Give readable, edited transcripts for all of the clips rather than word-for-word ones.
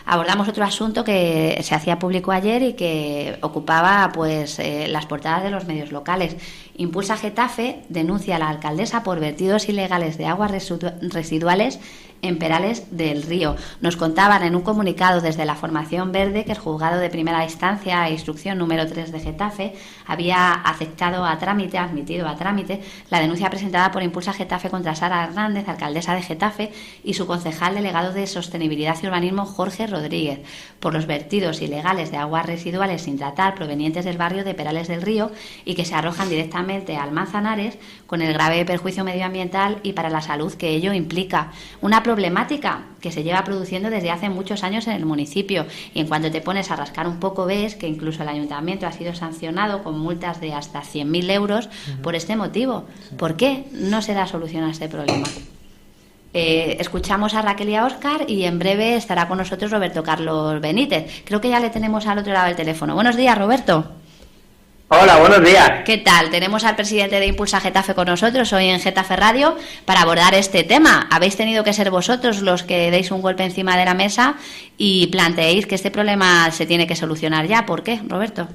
abordamos otro asunto que se hacía público ayer y que ocupaba pues las portadas de los medios locales. Impulsa Getafe denuncia a la alcaldesa por vertidos ilegales de aguas residuales en Perales del Río. Nos contaban en un comunicado desde la Formación Verde que el Juzgado de Primera Instancia e Instrucción número 3 de Getafe había admitido a trámite la denuncia presentada por Impulsa Getafe contra Sara Hernández, alcaldesa de Getafe, y su concejal delegado de Sostenibilidad y Urbanismo, Jorge Rodríguez, por los vertidos ilegales de aguas residuales sin tratar provenientes del barrio de Perales del Río y que se arrojan directamente al Manzanares, con el grave perjuicio medioambiental y para la salud que ello implica. Una problemática que se lleva produciendo desde hace muchos años en el municipio, y en cuanto te pones a rascar un poco ves que incluso el ayuntamiento ha sido sancionado con multas de hasta 100.000 euros por este motivo. ¿Por qué no se da solución a este problema? Escuchamos a Raquel y a Óscar y en breve estará con nosotros Roberto Carlos Benítez. Creo que ya le tenemos al otro lado del teléfono. Buenos días, Roberto. Hola, buenos días. ¿Qué tal? Tenemos al presidente de Impulsa Getafe con nosotros hoy en Getafe Radio para abordar este tema. Habéis tenido que ser vosotros los que deis un golpe encima de la mesa y planteéis que este problema se tiene que solucionar ya. ¿Por qué, Roberto?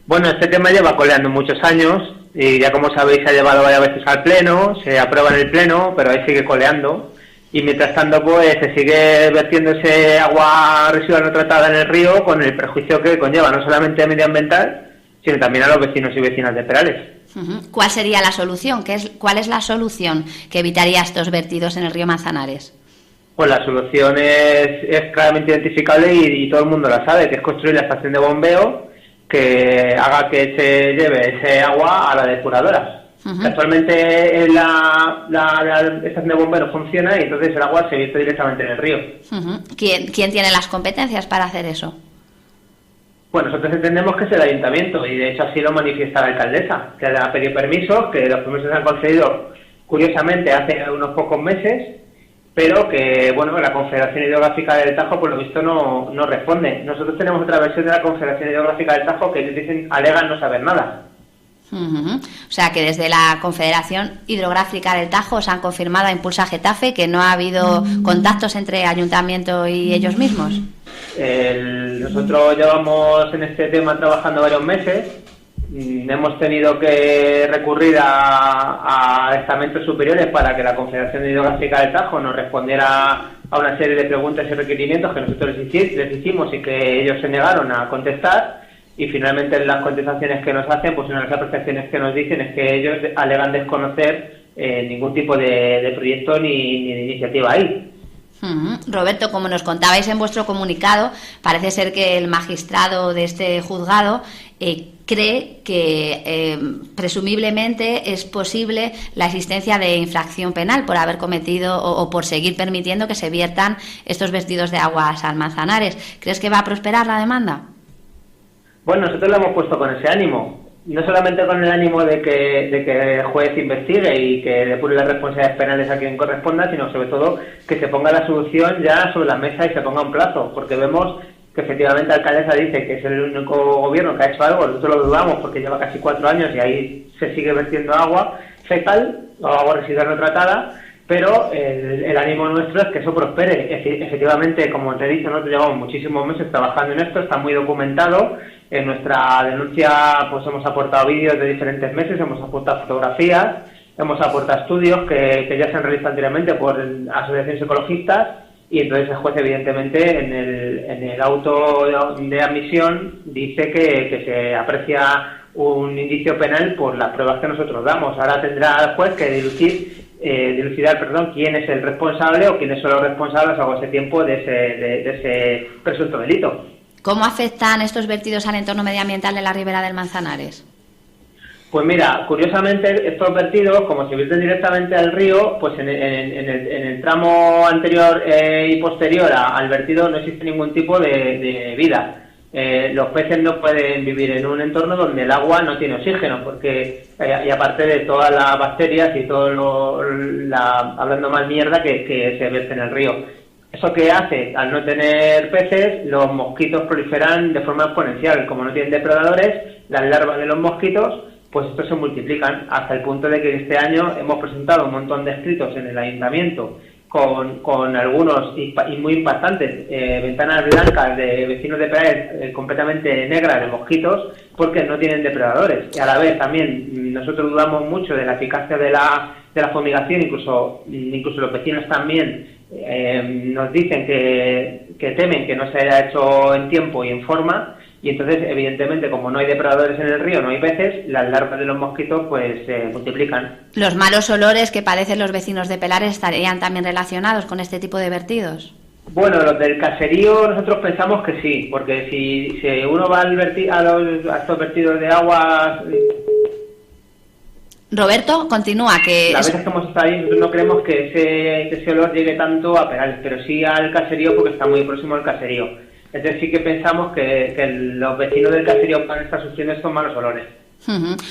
Bueno, este tema lleva coleando muchos años y ya como sabéis se ha llevado varias veces al Pleno, se aprueba en el Pleno, pero ahí sigue coleando. Y mientras tanto, pues se sigue vertiendo ese agua residual no tratada en el río con el perjuicio que conlleva, no solamente medioambiental, sino también a los vecinos y vecinas de Perales. ¿Cuál sería la solución? ¿Cuál es la solución que evitaría estos vertidos en el río Manzanares? Pues la solución es claramente identificable y todo el mundo la sabe, que es construir la estación de bombeo que haga que se lleve ese agua a la depuradora. Actualmente la estación de bombeo no funciona y entonces el agua se vierte directamente en el río. ¿Quién tiene las competencias para hacer eso? Bueno, nosotros entendemos que es el ayuntamiento y de hecho así lo manifiesta la alcaldesa, que ha pedido permisos, que los permisos se han concedido curiosamente hace unos pocos meses, pero que bueno, la Confederación Hidrográfica del Tajo por lo visto no responde. Nosotros tenemos otra versión de la Confederación Hidrográfica del Tajo que ellos alegan no saber nada. O sea que desde la Confederación Hidrográfica del Tajo os han confirmado a Impulsa Getafe que no ha habido contactos entre ayuntamiento y ellos mismos. Nosotros llevamos en este tema trabajando varios meses. Hemos tenido que recurrir a estamentos superiores para que la Confederación Hidrográfica del Tajo nos respondiera a una serie de preguntas y requerimientos que nosotros les hicimos y que ellos se negaron a contestar. Y finalmente en las contestaciones que nos hacen, pues una de las apreciaciones que nos dicen es que ellos alegan desconocer ningún tipo de proyecto ni de iniciativa ahí. Roberto, como nos contabais en vuestro comunicado, parece ser que el magistrado de este juzgado cree que presumiblemente es posible la existencia de infracción penal por haber cometido o por seguir permitiendo que se viertan estos vertidos de aguas al Manzanares. ¿Crees que va a prosperar la demanda? Bueno, nosotros lo hemos puesto con ese ánimo, no solamente con el ánimo de que el juez investigue y que depure las responsabilidades penales a quien corresponda, sino sobre todo que se ponga la solución ya sobre la mesa y se ponga un plazo, porque vemos que efectivamente la alcaldesa dice que es el único gobierno que ha hecho algo, nosotros lo dudamos porque lleva casi 4 años y ahí se sigue vertiendo agua fecal o agua residual no tratada, pero el ánimo nuestro es que eso prospere. Efectivamente, como te he dicho, nosotros llevamos muchísimos meses trabajando en esto, está muy documentado. En nuestra denuncia pues hemos aportado vídeos de diferentes meses, hemos aportado fotografías, hemos aportado estudios que ya se han realizado anteriormente por asociaciones ecologistas y entonces el juez evidentemente en el auto de admisión dice que se aprecia un indicio penal por las pruebas que nosotros damos. Ahora tendrá el juez que dilucidar quién es el responsable o quiénes son los responsables a ese tiempo de ese presunto delito. ¿Cómo afectan estos vertidos al entorno medioambiental de la ribera del Manzanares? Pues mira, curiosamente estos vertidos, como se vierten directamente al río, pues en el tramo anterior y posterior al vertido no existe ningún tipo de vida. Los peces no pueden vivir en un entorno donde el agua no tiene oxígeno, porque y aparte de todas las bacterias y todo hablando mal mierda que se vierte en el río. ¿Eso qué hace? Al no tener peces, los mosquitos proliferan de forma exponencial. Como no tienen depredadores, las larvas de los mosquitos, pues estos se multiplican hasta el punto de que este año hemos presentado un montón de escritos en el ayuntamiento con algunos y muy impactantes ventanas blancas de vecinos de Perales completamente negras de mosquitos porque no tienen depredadores. Y a la vez también nosotros dudamos mucho de la eficacia de la fumigación, incluso los vecinos también nos dicen que temen que no se haya hecho en tiempo y en forma, y entonces evidentemente como no hay depredadores en el río, no hay peces, las larvas de los mosquitos pues se multiplican. ¿Los malos olores que padecen los vecinos de Pelares estarían también relacionados con este tipo de vertidos? Bueno, los del caserío nosotros pensamos que sí, porque si uno va a estos vertidos de agua... Roberto, continúa. Las veces que hemos estado ahí, nosotros no creemos que ese olor llegue tanto a Perales, pero sí al caserío porque está muy próximo al caserío. Entonces sí que pensamos que los vecinos del caserío van a estar sufriendo estos malos olores.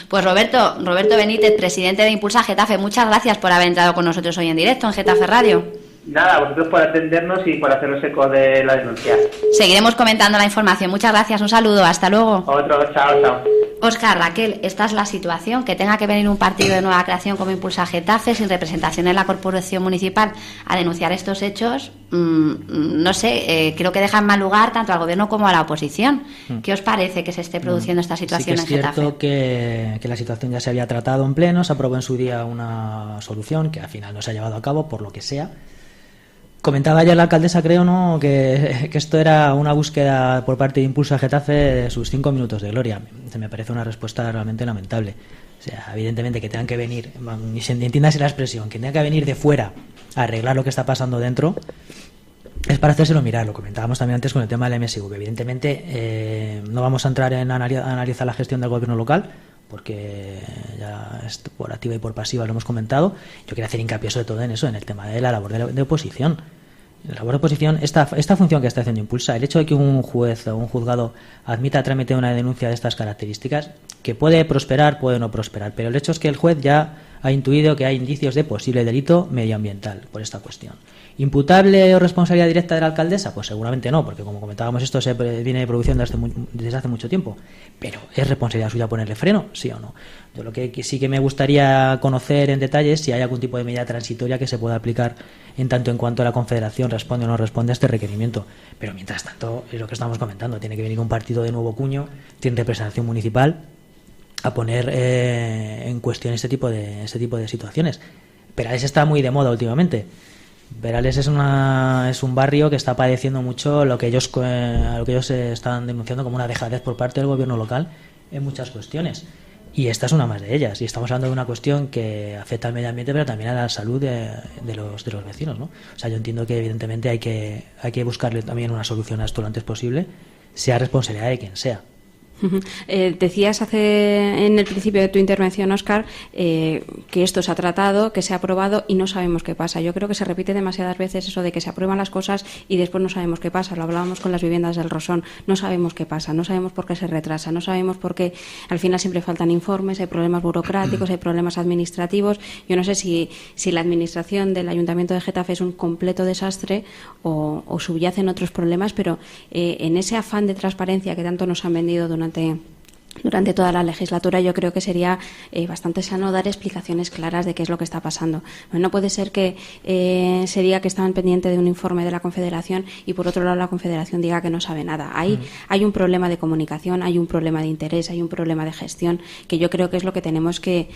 Pues Roberto Benítez, presidente de Impulsa Getafe, muchas gracias por haber entrado con nosotros hoy en directo en Getafe Radio. Nada, a vosotros por atendernos y por hacernos eco de la denuncia. Seguiremos comentando la información. Muchas gracias, un saludo, hasta luego. Otro, chao. Óscar, Raquel, esta es la situación, que tenga que venir un partido de nueva creación como Impulsa Getafe sin representación en la corporación municipal a denunciar estos hechos, no sé, creo que deja en mal lugar tanto al gobierno como a la oposición. ¿Qué os parece que se esté produciendo esta situación en Getafe? Sí que es cierto que la situación ya se había tratado en pleno, se aprobó en su día una solución que al final no se ha llevado a cabo por lo que sea. Comentaba ayer la alcaldesa, creo, ¿no?, que esto era una búsqueda por parte de Impulsa Getafe de sus 5 minutos de gloria. Se me parece una respuesta realmente lamentable. O sea, evidentemente que tengan que venir, y entiéndase la expresión, que tengan que venir de fuera a arreglar lo que está pasando dentro, es para hacérselo mirar. Lo comentábamos también antes con el tema del MSV. Evidentemente no vamos a entrar en analizar la gestión del gobierno local, porque ya por activa y por pasiva lo hemos comentado. Yo quería hacer hincapié sobre todo en eso, en el tema de la labor de oposición. La labor de oposición, esta función que está haciendo Impulsa, el hecho de que un juez o un juzgado admita trámite una denuncia de estas características, que puede prosperar, puede no prosperar, pero el hecho es que el juez ya ha intuido que hay indicios de posible delito medioambiental por esta cuestión. ¿Imputable o responsabilidad directa de la alcaldesa? Pues seguramente no, porque como comentábamos, esto se viene produciendo desde hace mucho tiempo. Pero ¿es responsabilidad suya ponerle freno? ¿Sí o no? Yo lo que sí que me gustaría conocer en detalle es si hay algún tipo de medida transitoria que se pueda aplicar en tanto en cuanto la Confederación responde o no responde a este requerimiento. Pero mientras tanto, es lo que estamos comentando, tiene que venir un partido de nuevo cuño, tiene representación municipal, a poner en cuestión este tipo de situaciones. Perales está muy de moda últimamente. Perales es un barrio que está padeciendo mucho lo que ellos están denunciando como una dejadez por parte del gobierno local en muchas cuestiones, y esta es una más de ellas. Y estamos hablando de una cuestión que afecta al medio ambiente, pero también a la salud de los vecinos, ¿no? O sea, yo entiendo que evidentemente hay que buscarle también una solución a esto lo antes posible, sea responsabilidad de quien sea. Decías en el principio de tu intervención, Óscar, que esto se ha tratado, que se ha aprobado y no sabemos qué pasa. Yo creo que se repite demasiadas veces eso de que se aprueban las cosas y después no sabemos qué pasa. Lo hablábamos con las viviendas del Rosón. No sabemos qué pasa, no sabemos por qué se retrasa, no sabemos por qué al final siempre faltan informes, hay problemas burocráticos, hay problemas administrativos. Yo no sé si la administración del Ayuntamiento de Getafe es un completo desastre o subyacen otros problemas, pero en ese afán de transparencia que tanto nos han vendido durante toda la legislatura, yo creo que sería bastante sano dar explicaciones claras de qué es lo que está pasando. Bueno, no puede ser que se diga que estaban pendientes de un informe de la Confederación y por otro lado la Confederación diga que no sabe nada. Hay un problema de comunicación, hay un problema de interés, hay un problema de gestión que yo creo que es lo que tenemos que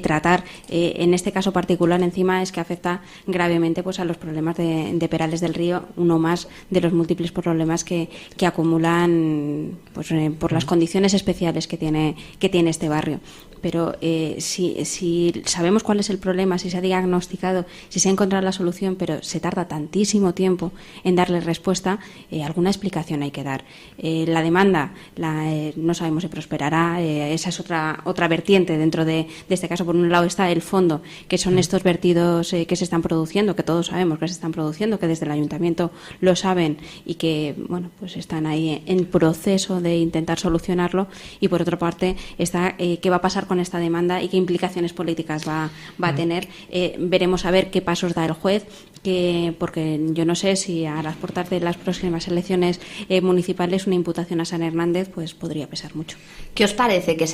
tratar. En este caso particular, encima, es que afecta gravemente pues a los problemas de Perales del Río, uno más de los múltiples problemas que acumulan pues, por las condiciones especiales que tiene este barrio. Pero si sabemos cuál es el problema, si se ha diagnosticado, si se ha encontrado la solución, pero se tarda tantísimo tiempo en darle respuesta, alguna explicación hay que dar. La demanda no sabemos si prosperará, esa es otra vertiente dentro de este caso. Por un lado está el fondo, que son estos vertidos que se están produciendo, que todos sabemos que se están produciendo, que desde el ayuntamiento lo saben y que bueno, pues están ahí en proceso de intentar solucionarlo. Y por otra parte está qué va a pasar con esta demanda y qué implicaciones políticas va a tener. Veremos a ver qué pasos da el juez, porque yo no sé si a las puertas de las próximas elecciones municipales una imputación a San Hernández pues podría pesar mucho. ¿Qué os parece que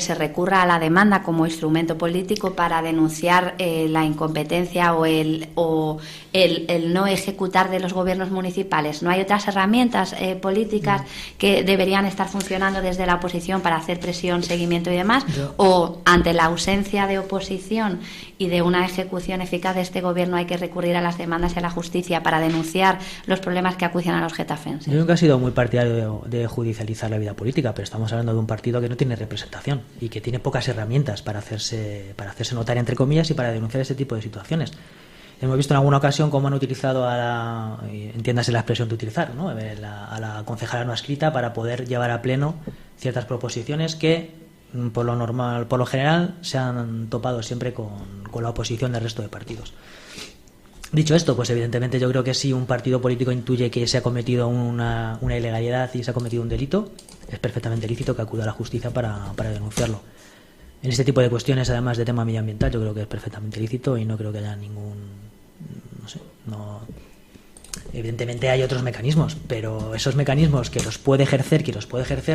se recurra a la demanda como instrumento político para denunciar la incompetencia o el no ejecutar de los gobiernos municipales? ¿No hay otras herramientas políticas que deberían estar funcionando desde la oposición para hacer presión, seguimiento y demás? ¿O ante la ausencia de oposición y de una ejecución eficaz de este gobierno hay que recurrir a las demandas y a la justicia para denunciar los problemas que acucian a los getafenses? Yo nunca he sido muy partidario de judicializar la vida política, pero estamos hablando de un partido que no tiene representación y que tiene pocas herramientas para hacerse notar, entre comillas, y para denunciar este tipo de situaciones. Hemos visto en alguna ocasión cómo han utilizado entiéndase la expresión de utilizar, ¿no?, a la concejala no adscrita para poder llevar a pleno ciertas proposiciones que por lo general se han topado siempre con la oposición del resto de partidos. Dicho esto, pues evidentemente yo creo que si un partido político intuye que se ha cometido una ilegalidad y se ha cometido un delito, es perfectamente lícito que acuda a la justicia para denunciarlo. En este tipo de cuestiones, además de tema medioambiental, yo creo que es perfectamente lícito y no creo que haya evidentemente hay otros mecanismos, pero esos mecanismos que los puede ejercer,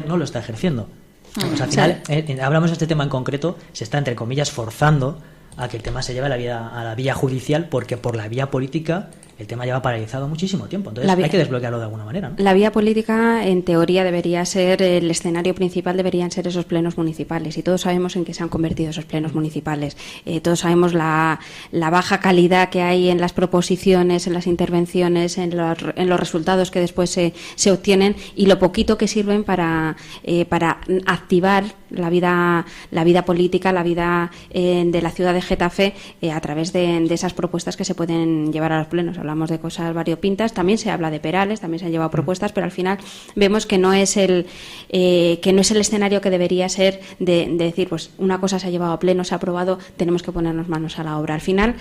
no lo está ejerciendo. Pues al final, hablamos de este tema en concreto, se está, entre comillas, forzando a que el tema se lleve a la vía judicial, porque por la vía política el tema lleva paralizado muchísimo tiempo. Entonces hay que desbloquearlo de alguna manera, ¿no? La vía política, en teoría, debería ser el escenario principal, deberían ser esos plenos municipales. Y todos sabemos en qué se han convertido esos plenos municipales. Todos sabemos la baja calidad que hay en las proposiciones, en las intervenciones, en los resultados que después se obtienen y lo poquito que sirven para activar la vida política, la vida de la ciudad de Getafe a través de esas propuestas que se pueden llevar a los plenos. Hablamos de cosas variopintas, también se habla de perales, también se han llevado propuestas, pero al final vemos que no es el escenario que debería ser de decir, pues una cosa se ha llevado a pleno, se ha aprobado, tenemos que ponernos manos a la obra. Al final,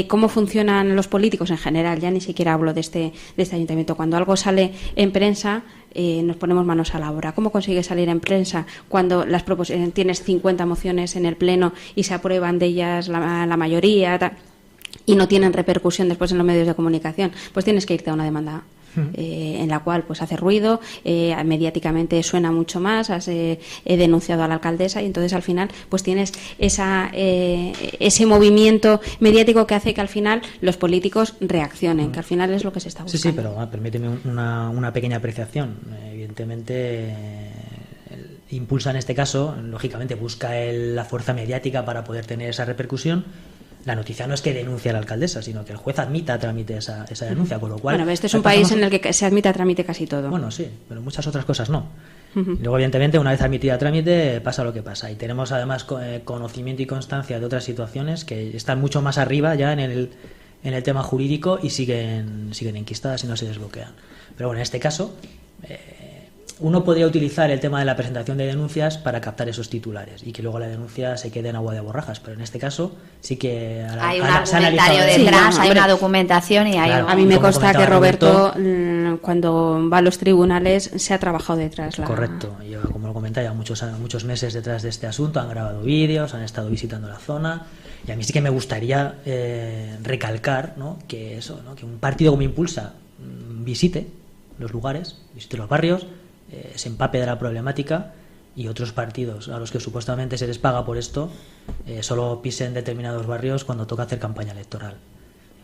¿cómo funcionan los políticos en general? Ya ni siquiera hablo de este ayuntamiento. Cuando algo sale en prensa, nos ponemos manos a la obra. ¿Cómo consigues salir en prensa cuando tienes 50 mociones en el pleno y se aprueban de ellas la mayoría y no tienen repercusión después en los medios de comunicación? Pues tienes que irte a una demanda en la cual pues hace ruido, mediáticamente suena mucho más, has denunciado a la alcaldesa y entonces al final pues tienes ese movimiento mediático que hace que al final los políticos reaccionen, que al final es lo que se está buscando. Sí, pero permíteme una pequeña apreciación. Evidentemente Impulsa en este caso, lógicamente busca la fuerza mediática para poder tener esa repercusión. La noticia no es que denuncie a la alcaldesa, sino que el juez admita a trámite esa denuncia, con lo cual... Bueno, este es un país en el que se admite a trámite casi todo. Bueno, sí, pero muchas otras cosas no. Luego, evidentemente, una vez admitida a trámite, pasa lo que pasa. Y tenemos, además, conocimiento y constancia de otras situaciones que están mucho más arriba ya en el tema jurídico y siguen enquistadas y no se desbloquean. Pero bueno, en este caso... uno podría utilizar el tema de la presentación de denuncias para captar esos titulares y que luego la denuncia se quede en agua de borrajas, pero en este caso sí que hay un argumentario detrás, hay una documentación y hay... Claro, a mí me consta que Roberto, cuando va a los tribunales, se ha trabajado detrás. Correcto, lleva, como lo comentaba, ya muchos meses detrás de este asunto, han grabado vídeos, han estado visitando la zona y a mí sí que me gustaría recalcar, ¿no?, que un partido como Impulsa visite los lugares, visite los barrios, se empape de la problemática y otros partidos a los que supuestamente se les paga por esto solo pisen determinados barrios cuando toca hacer campaña electoral.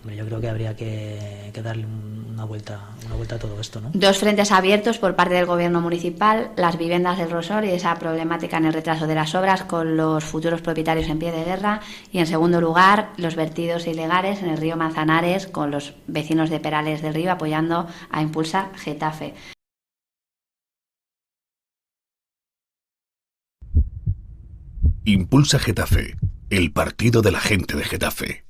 Hombre, yo creo que habría que darle una vuelta a todo esto, ¿no? Dos frentes abiertos por parte del gobierno municipal: las viviendas del Rosor y esa problemática en el retraso de las obras con los futuros propietarios en pie de guerra, y en segundo lugar los vertidos ilegales en el río Manzanares con los vecinos de Perales del Río apoyando a Impulsa Getafe. Impulsa Getafe, el partido de la gente de Getafe.